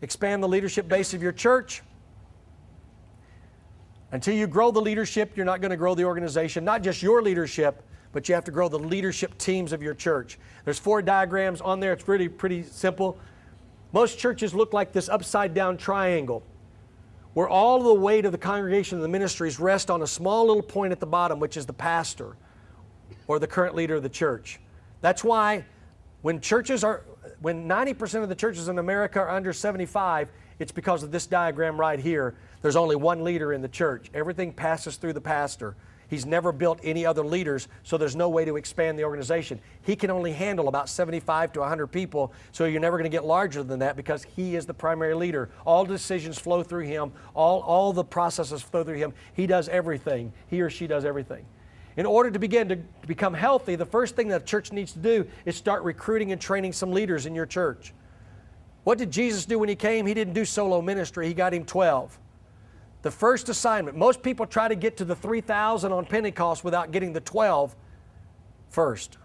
expand the leadership base of your church. Until you grow the leadership, you're not going to grow the organization. Not just your leadership, but you have to grow the leadership teams of your church. There's 4 diagrams on there. It's really pretty simple. Most churches look like this upside-down triangle, where all the weight of the congregation and the ministries rest on a small little point at the bottom, which is the pastor or the current leader of the church. That's why when 90% of the churches in America are under 75, it's because of this diagram right here. There's only one leader in the church. Everything passes through the pastor. He's never built any other leaders, so there's no way to expand the organization. He can only handle about 75 to 100 people, so you're never going to get larger than that because he is the primary leader. All decisions flow through him. All the processes flow through him. He does everything. He or she does everything. In order to begin to become healthy, the first thing that a church needs to do is start recruiting and training some leaders in your church. What did Jesus do when He came? He didn't do solo ministry. He got Him 12. The first assignment, most people try to get to the 3,000 on Pentecost without getting the 12 first.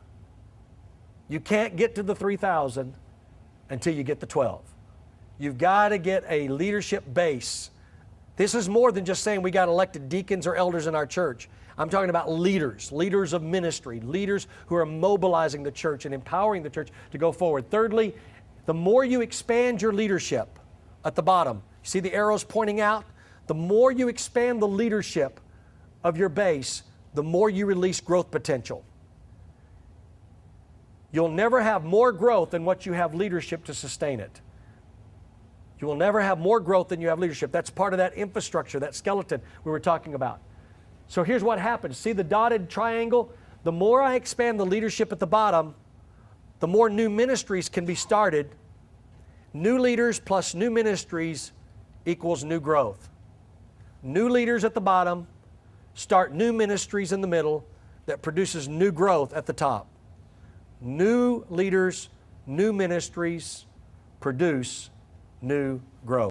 You can't get to the 3,000 until you get the 12. You've got to get a leadership base. This is more than just saying we got elected deacons or elders in our church. I'm talking about leaders of ministry, leaders who are mobilizing the church and empowering the church to go forward. Thirdly, the more you expand your leadership at the bottom, see the arrows pointing out? The more you expand the leadership of your base, the more you release growth potential. You'll never have more growth than what you have leadership to sustain it. You will never have more growth than you have leadership. That's part of that infrastructure, that skeleton we were talking about. So here's what happens. See the dotted triangle? The more I expand the leadership at the bottom, the more new ministries can be started. New leaders plus new ministries equals new growth. New leaders at the bottom start new ministries in the middle that produces new growth at the top. New leaders, new ministries produce new growth.